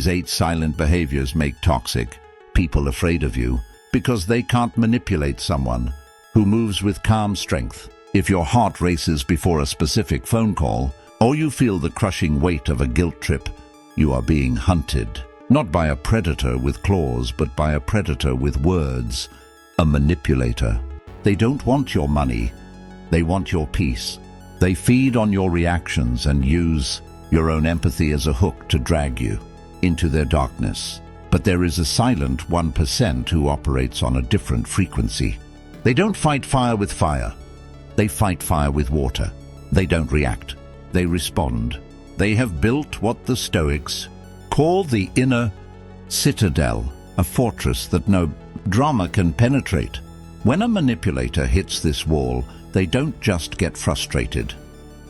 These 8 silent behaviors make toxic people afraid of you because they can't manipulate someone who moves with calm strength. If your heart races before a specific phone call, or you feel the crushing weight of a guilt trip, you are being hunted. Not by a predator with claws, but by a predator with words, a manipulator. They don't want your money, they want your peace. They feed on your reactions and use your own empathy as a hook to drag you into their darkness. But there is a silent 1% who operates on a different frequency. They don't fight fire with fire. They fight fire with water. They don't react. They respond. They have built what the Stoics call the inner citadel, a fortress that no drama can penetrate. When a manipulator hits this wall, they don't just get frustrated.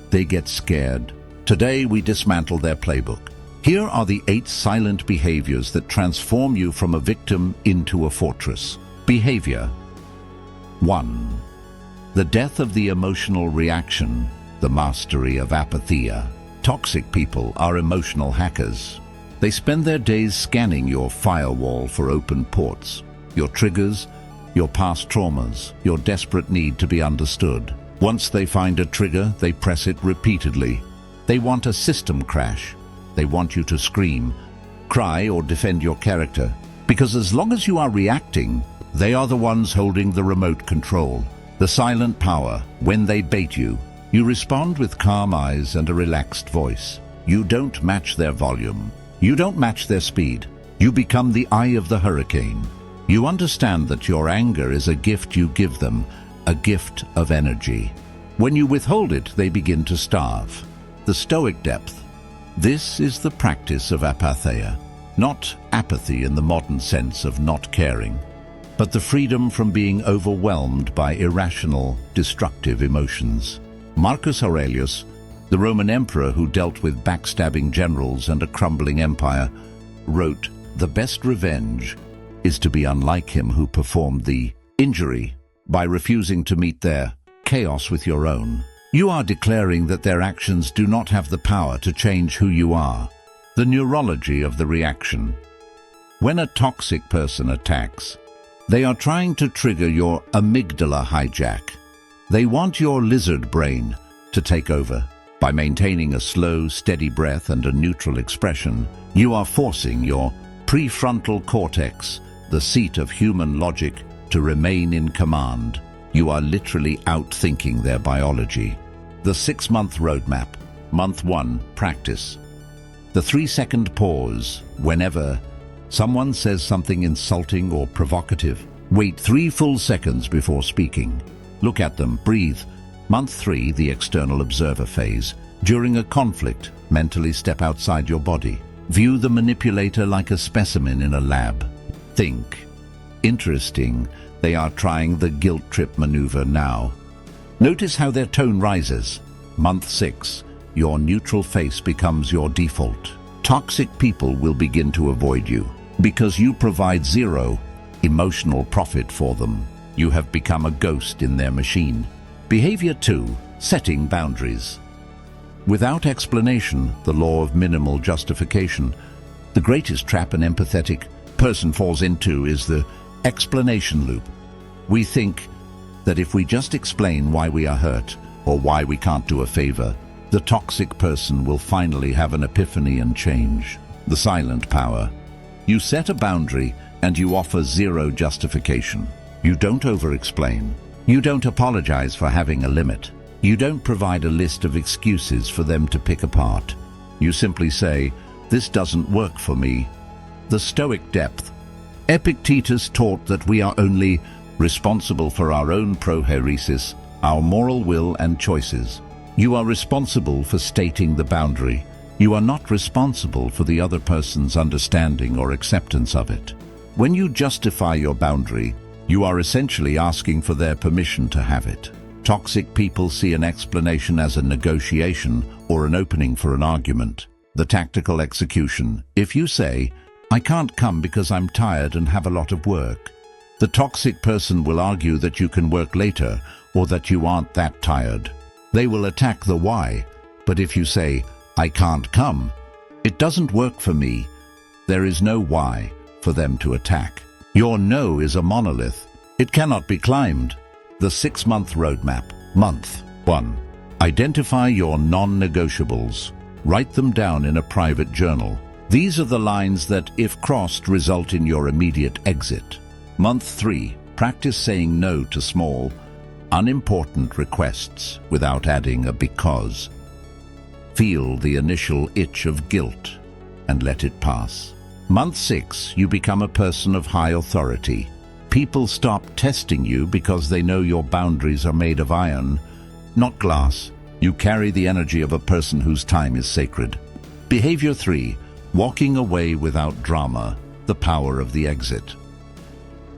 They get scared. Today we dismantle their playbook. Here are the 8 silent behaviors that transform you from a victim into a fortress. Behavior 1. The death of the emotional reaction, the mastery of apatheia. Toxic people are emotional hackers. They spend their days scanning your firewall for open ports, your triggers, your past traumas, your desperate need to be understood. Once they find a trigger, they press it repeatedly. They want a system crash. They want you to scream, cry, or defend your character. Because as long as you are reacting, they are the ones holding the remote control. The silent power. When they bait you, you respond with calm eyes and a relaxed voice. You don't match their volume. You don't match their speed. You become the eye of the hurricane. You understand that your anger is a gift you give them, a gift of energy. When you withhold it, they begin to starve. The Stoic depth. This is the practice of apatheia, not apathy in the modern sense of not caring, but the freedom from being overwhelmed by irrational, destructive emotions. Marcus Aurelius, the Roman emperor who dealt with backstabbing generals and a crumbling empire, wrote, "The best revenge is to be unlike him who performed the injury by refusing to meet their chaos with your own." You are declaring that their actions do not have the power to change who you are. The neurology of the reaction. When a toxic person attacks, they are trying to trigger your amygdala hijack. They want your lizard brain to take over. By maintaining a slow, steady breath and a neutral expression, you are forcing your prefrontal cortex, the seat of human logic, to remain in command. You are literally outthinking their biology. The 6-month roadmap. Month 1, practice. The 3-second pause. Whenever someone says something insulting or provocative, wait 3 full seconds before speaking. Look at them, breathe. Month 3, the external observer phase. During a conflict, mentally step outside your body. View the manipulator like a specimen in a lab. Think, interesting, they are trying the guilt trip maneuver now. Notice how their tone rises. Month 6, your neutral face becomes your default. Toxic people will begin to avoid you because you provide zero emotional profit for them. You have become a ghost in their machine. Behavior 2, setting boundaries. Without explanation, the law of minimal justification. The greatest trap an empathetic person falls into is the explanation loop. We think that if we just explain why we are hurt or why we can't do a favor, the toxic person will finally have an epiphany and change. The silent power. You set a boundary and you offer zero justification. You don't over-explain. You don't apologize for having a limit. You don't provide a list of excuses for them to pick apart. You simply say, "This doesn't work for me." The Stoic depth. Epictetus taught that we are only responsible for our own prohairesis, our moral will and choices. You are responsible for stating the boundary. You are not responsible for the other person's understanding or acceptance of it. When you justify your boundary, you are essentially asking for their permission to have it. Toxic people see an explanation as a negotiation or an opening for an argument. The tactical execution. If you say, "I can't come because I'm tired and have a lot of work," the toxic person will argue that you can work later or that you aren't that tired. They will attack the why, but if you say, "I can't come, it doesn't work for me," There is no why for them to attack. Your no is a monolith. It cannot be climbed. The 6-month roadmap. Month 1. Identify your non-negotiables. Write them down in a private journal. These are the lines that, if crossed, result in your immediate exit. Month 3. Practice saying no to small, unimportant requests without adding a because. Feel the initial itch of guilt and let it pass. Month 6. You become a person of high authority. People stop testing you because they know your boundaries are made of iron, not glass. You carry the energy of a person whose time is sacred. Behavior 3. Walking away without drama, the power of the exit.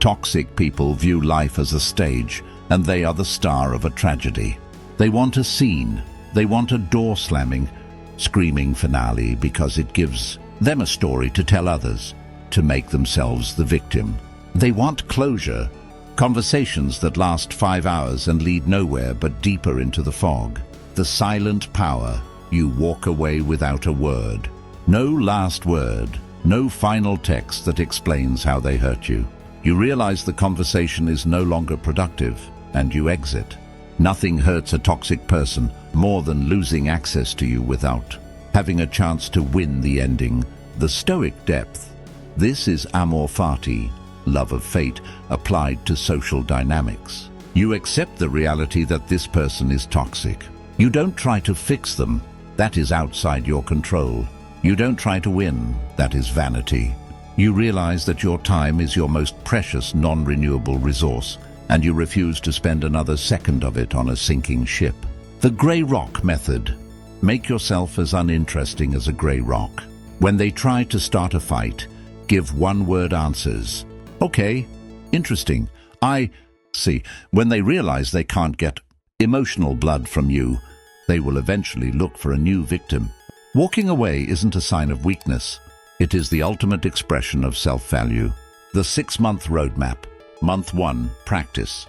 Toxic people view life as a stage, and they are the star of a tragedy. They want a scene. They want a door-slamming, screaming finale because it gives them a story to tell others, to make themselves the victim. They want closure, conversations that last 5 hours and lead nowhere but deeper into the fog. The silent power. You walk away without a word. No last word, no final text that explains how they hurt you. You realize the conversation is no longer productive, and you exit. Nothing hurts a toxic person more than losing access to you without having a chance to win the ending. The Stoic depth. This is amor fati, love of fate, applied to social dynamics. You accept the reality that this person is toxic. You don't try to fix them. That is outside your control. You don't try to win. That is vanity. You realize that your time is your most precious non-renewable resource, and you refuse to spend another second of it on a sinking ship. The grey rock method. Make yourself as uninteresting as a grey rock. When they try to start a fight, give one-word answers. Okay, interesting. I see. When they realize they can't get emotional blood from you, they will eventually look for a new victim. Walking away isn't a sign of weakness. It is the ultimate expression of self-value. The 6-month roadmap. Month 1. Practice.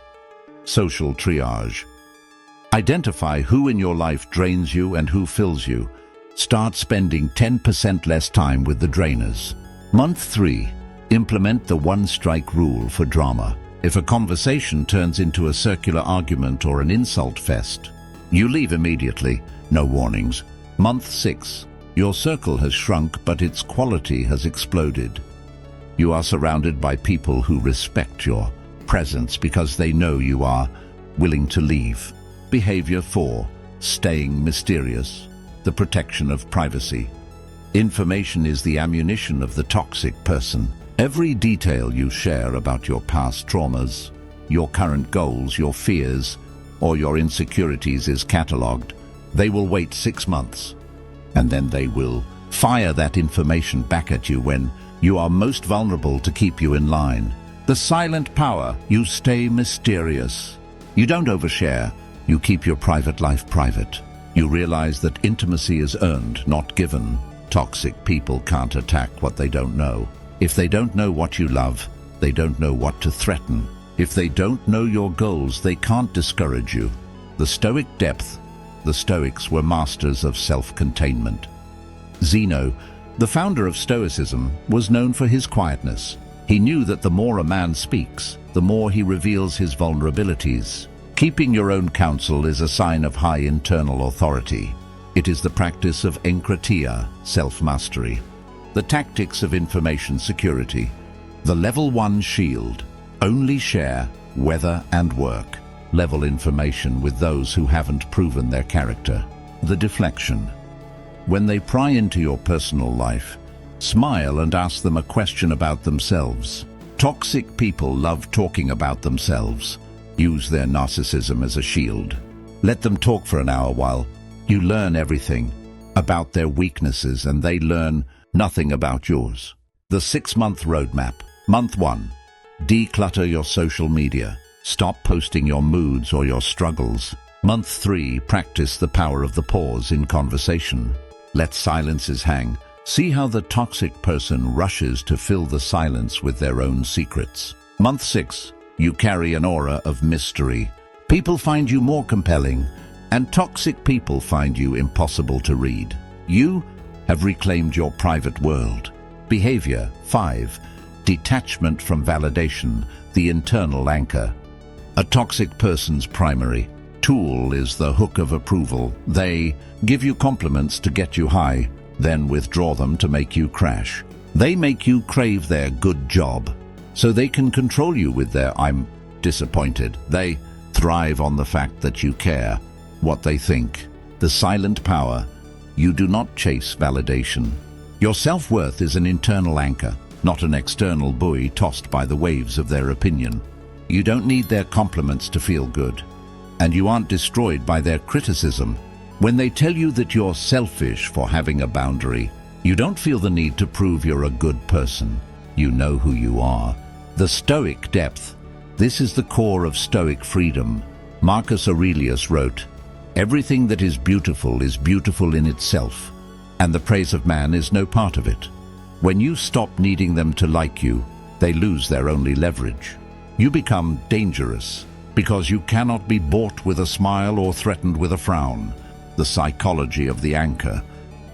Social triage. Identify who in your life drains you and who fills you. Start spending 10% less time with the drainers. Month 3. Implement the one-strike rule for drama. If a conversation turns into a circular argument or an insult fest, you leave immediately, no warnings. Month 6. Your circle has shrunk, but its quality has exploded. You are surrounded by people who respect your presence because they know you are willing to leave. Behavior 4. Staying mysterious. The protection of privacy. Information is the ammunition of the toxic person. Every detail you share about your past traumas, your current goals, your fears, or your insecurities is catalogued. They will wait 6 months, and then they will fire that information back at you when you are most vulnerable to keep you in line. The silent power. You stay mysterious. You don't overshare. You keep your private life private. You realize that intimacy is earned, not given. Toxic people can't attack what they don't know. If they don't know what you love, they don't know what to threaten. If they don't know your goals, they can't discourage you. The Stoic depth. The Stoics were masters of self-containment. Zeno, the founder of Stoicism, was known for his quietness. He knew that the more a man speaks, the more he reveals his vulnerabilities. Keeping your own counsel is a sign of high internal authority. It is the practice of enkratia, self-mastery. The tactics of information security. The level 1 shield. Only share, weather and work. Level information with those who haven't proven their character. The deflection. When they pry into your personal life, smile and ask them a question about themselves. Toxic people love talking about themselves. Use their narcissism as a shield. Let them talk for an hour while you learn everything about their weaknesses and they learn nothing about yours. The 6-month roadmap. Month 1. Declutter your social media. Stop posting your moods or your struggles. Month 3. Practice the power of the pause in conversation. Let silences hang. See how the toxic person rushes to fill the silence with their own secrets. Month 6. You carry an aura of mystery. People find you more compelling, and toxic people find you impossible to read. You have reclaimed your private world. Behavior 5. Detachment from validation, the internal anchor. A toxic person's primary tool is the hook of approval. They give you compliments to get you high, then withdraw them to make you crash. They make you crave their good job, so they can control you with their "I'm disappointed." They thrive on the fact that you care what they think. The silent power. You do not chase validation. Your self-worth is an internal anchor, not an external buoy tossed by the waves of their opinion. You don't need their compliments to feel good, and you aren't destroyed by their criticism. When they tell you that you're selfish for having a boundary, you don't feel the need to prove you're a good person. You know who you are. The Stoic depth. This is the core of Stoic freedom. Marcus Aurelius wrote, "Everything that is beautiful in itself, and the praise of man is no part of it." When you stop needing them to like you, they lose their only leverage. You become dangerous because you cannot be bought with a smile or threatened with a frown. The psychology of the anchor.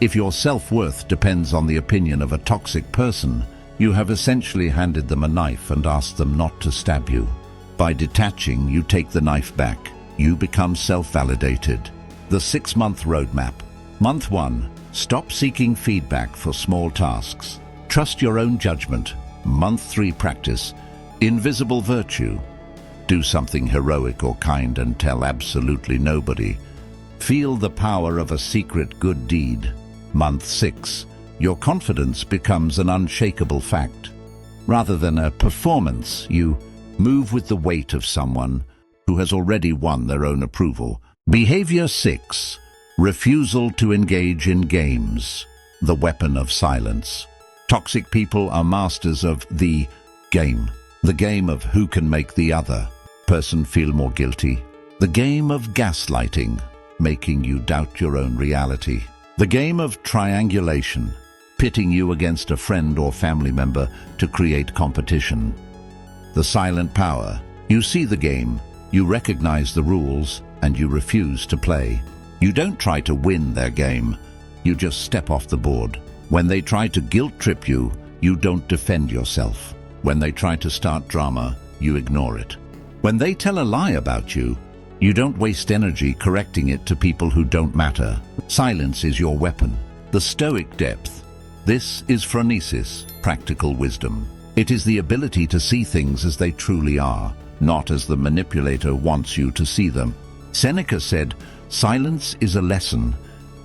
If your self-worth depends on the opinion of a toxic person, you have essentially handed them a knife and asked them not to stab you. By detaching, you take the knife back. You become self-validated. The 6-month roadmap. Month 1. Stop seeking feedback for small tasks. Trust your own judgment. Month 3. Practice invisible virtue. Do something heroic or kind and tell absolutely nobody. Feel the power of a secret good deed. Month 6. Your confidence becomes an unshakable fact. Rather than a performance, you move with the weight of someone who has already won their own approval. Behavior 6. Refusal to engage in games. The weapon of silence. Toxic people are masters of the game. The game of who can make the other person feel more guilty. The game of gaslighting, making you doubt your own reality. The game of triangulation, pitting you against a friend or family member to create competition. The silent power. You see the game, you recognize the rules, and you refuse to play. You don't try to win their game, you just step off the board. When they try to guilt trip you, you don't defend yourself. When they try to start drama, you ignore it. When they tell a lie about you, you don't waste energy correcting it to people who don't matter. Silence is your weapon. The Stoic depth. This is phronesis, practical wisdom. It is the ability to see things as they truly are, not as the manipulator wants you to see them. Seneca said, "Silence is a lesson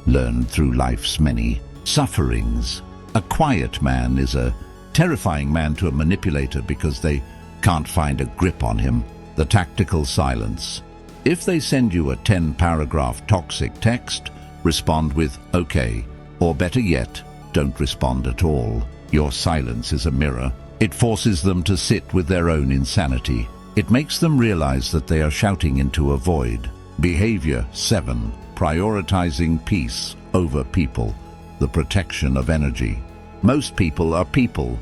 learned through life's many sufferings." A quiet man is a terrifying man to a manipulator because they can't find a grip on him. The tactical silence. If they send you a 10-paragraph toxic text, respond with "okay," or better yet, don't respond at all. Your silence is a mirror. It forces them to sit with their own insanity. It makes them realize that they are shouting into a void. Behavior 7. Prioritizing peace over people. The protection of energy. Most people are people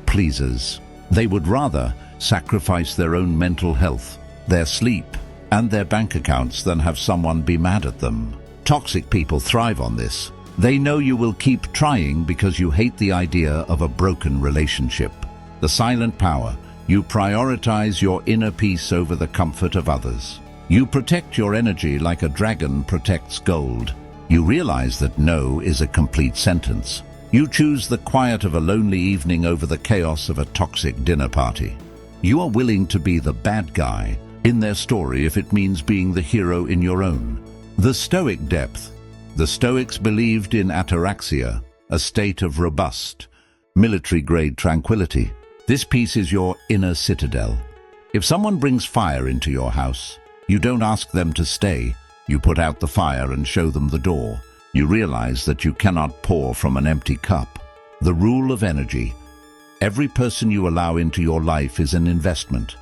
pleasers. They would rather sacrifice their own mental health, their sleep, and their bank accounts than have someone be mad at them. Toxic people thrive on this. They know you will keep trying because you hate the idea of a broken relationship. The silent power. You prioritize your inner peace over the comfort of others. You protect your energy like a dragon protects gold. You realize that no is a complete sentence. You choose the quiet of a lonely evening over the chaos of a toxic dinner party. You are willing to be the bad guy in their story if it means being the hero in your own. The Stoic depth. The Stoics believed in ataraxia, a state of robust, military-grade tranquility. This peace is your inner citadel. If someone brings fire into your house, you don't ask them to stay. You put out the fire and show them the door. You realize that you cannot pour from an empty cup. The rule of energy. Every person you allow into your life is an investment.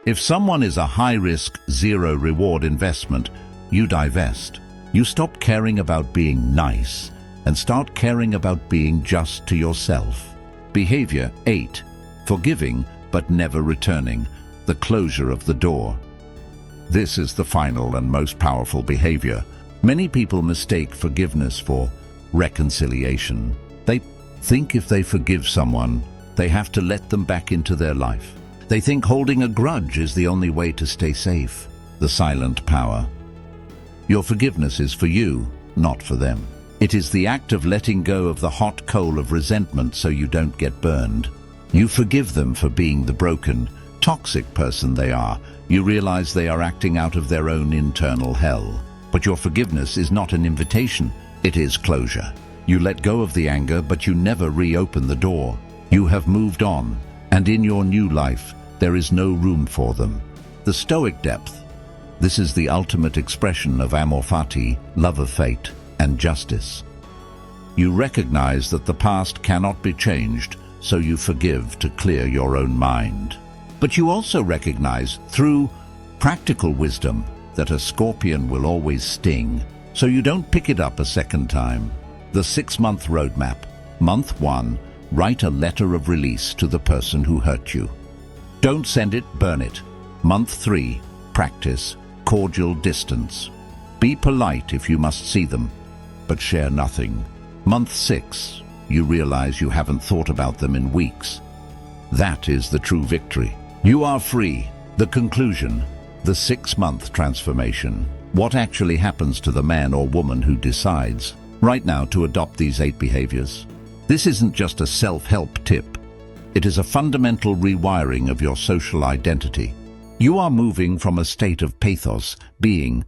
If someone is a high-risk, zero-reward investment, you divest. You stop caring about being nice and start caring about being just to yourself. Behavior 8. Forgiving but never returning. The closure of the door. This is the final and most powerful behavior. Many people mistake forgiveness for reconciliation. They think if they forgive someone, they have to let them back into their life. They think holding a grudge is the only way to stay safe. The silent power. Your forgiveness is for you, not for them. It is the act of letting go of the hot coal of resentment so you don't get burned. You forgive them for being the broken, toxic person they are. You realize they are acting out of their own internal hell. But your forgiveness is not an invitation, it is closure. You let go of the anger, but you never reopen the door. You have moved on, and in your new life, there is no room for them. The Stoic depth. This is the ultimate expression of amor fati, love of fate, and justice. You recognize that the past cannot be changed, so you forgive to clear your own mind. But you also recognize, through practical wisdom, that a scorpion will always sting, so you don't pick it up a second time. The 6-month roadmap. Month 1, write a letter of release to the person who hurt you. Don't send it, burn it. Month 3, practice cordial distance. Be polite if you must see them, but share nothing. Month 6, you realize you haven't thought about them in weeks. That is the true victory. You are free. The conclusion, the 6-month transformation. What actually happens to the man or woman who decides right now to adopt these 8 behaviors? This isn't just a self-help tip. It is a fundamental rewiring of your social identity. You are moving from a state of pathos, being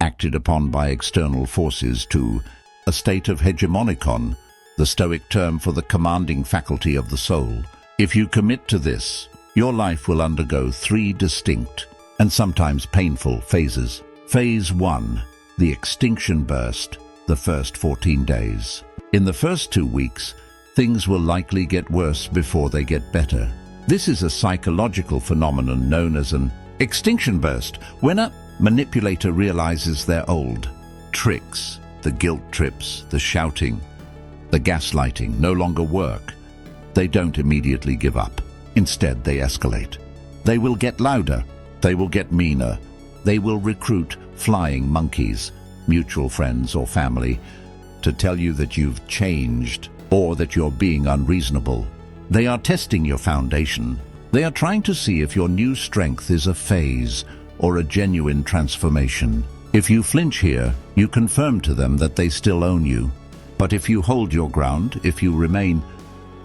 acted upon by external forces, to a state of hegemonikon, the Stoic term for the commanding faculty of the soul. If you commit to this, your life will undergo 3 distinct and sometimes painful phases. Phase 1, the extinction burst, the first 14 days. In the first 2 weeks, things will likely get worse before they get better. This is a psychological phenomenon known as an extinction burst, when a manipulator realizes their old tricks, the guilt trips, the shouting, the gaslighting, no longer work. They don't immediately give up. Instead, they escalate. They will get louder. They will get meaner. They will recruit flying monkeys, mutual friends or family, to tell you that you've changed or that you're being unreasonable. They are testing your foundation. They are trying to see if your new strength is a phase or a genuine transformation. If you flinch here, you confirm to them that they still own you. But if you hold your ground, if you remain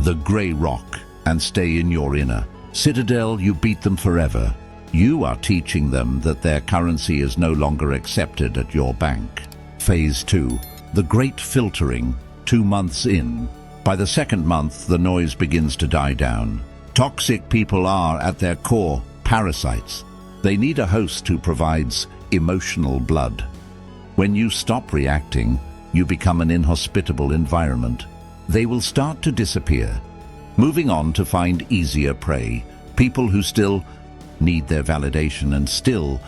the gray rock and stay in your inner citadel, you beat them forever. You are teaching them that their currency is no longer accepted at your bank. Phase 2, the great filtering, 2 months in. By the 2nd month, the noise begins to die down. Toxic people are, at their core, parasites. They need a host who provides emotional blood. When you stop reacting, you become an inhospitable environment. They will start to disappear, moving on to find easier prey, people who still need their validation and still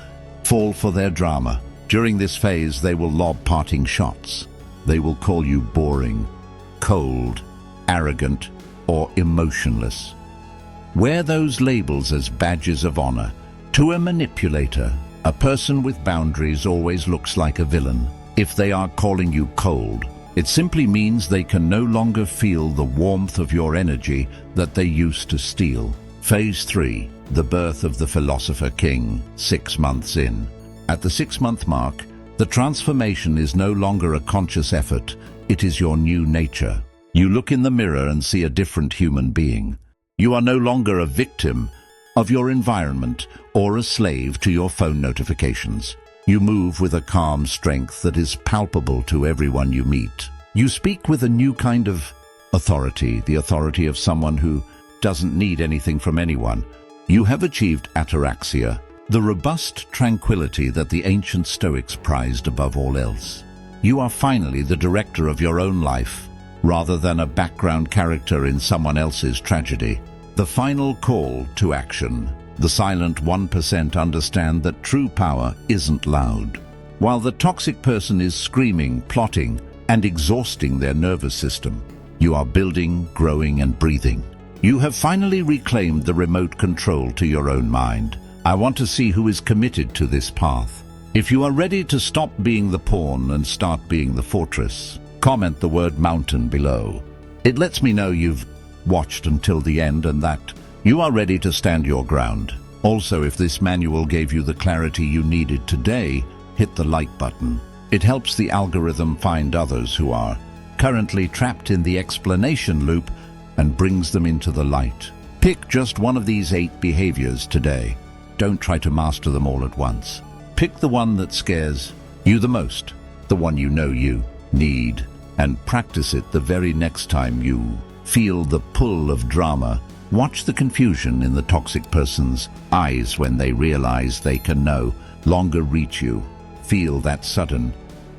fall for their drama. During this phase, they will lob parting shots. They will call you boring, cold, arrogant, or emotionless. Wear those labels as badges of honor. To a manipulator, a person with boundaries always looks like a villain. If they are calling you cold, it simply means they can no longer feel the warmth of your energy that they used to steal. Phase 3, the birth of the philosopher king, 6 months in. At the 6-month mark, the transformation is no longer a conscious effort, it is your new nature. You look in the mirror and see a different human being. You are no longer a victim of your environment or a slave to your phone notifications. You move with a calm strength that is palpable to everyone you meet. You speak with a new kind of authority, the authority of someone who doesn't need anything from anyone. You have achieved ataraxia, the robust tranquility that the ancient Stoics prized above all else. You are finally the director of your own life, rather than a background character in someone else's tragedy. The final call to action. The silent 1% understand that true power isn't loud. While the toxic person is screaming, plotting, and exhausting their nervous system, you are building, growing, and breathing. You have finally reclaimed the remote control to your own mind. I want to see who is committed to this path. If you are ready to stop being the pawn and start being the fortress, comment the word mountain below. It lets me know you've watched until the end and that you are ready to stand your ground. Also, if this manual gave you the clarity you needed today, hit the like button. It helps the algorithm find others who are currently trapped in the explanation loop and brings them into the light. Pick just one of these 8 behaviors today. Don't try to master them all at once. Pick the one that scares you the most, the one you know you need, and practice it the very next time you feel the pull of drama. Watch the confusion in the toxic person's eyes when they realize they can no longer reach you. Feel that sudden,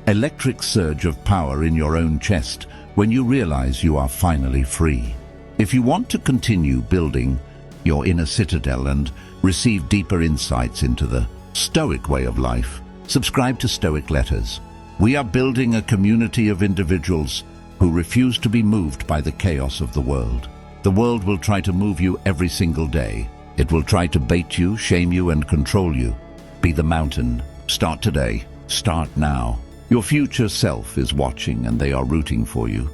electric surge of power in your own chest when you realize you are finally free. If you want to continue building your inner citadel and receive deeper insights into the Stoic way of life, subscribe to Stoic Letters. We are building a community of individuals who refuse to be moved by the chaos of the world. The world will try to move you every single day. It will try to bait you, shame you, and control you. Be the mountain. Start today. Start now. Your future self is watching and they are rooting for you.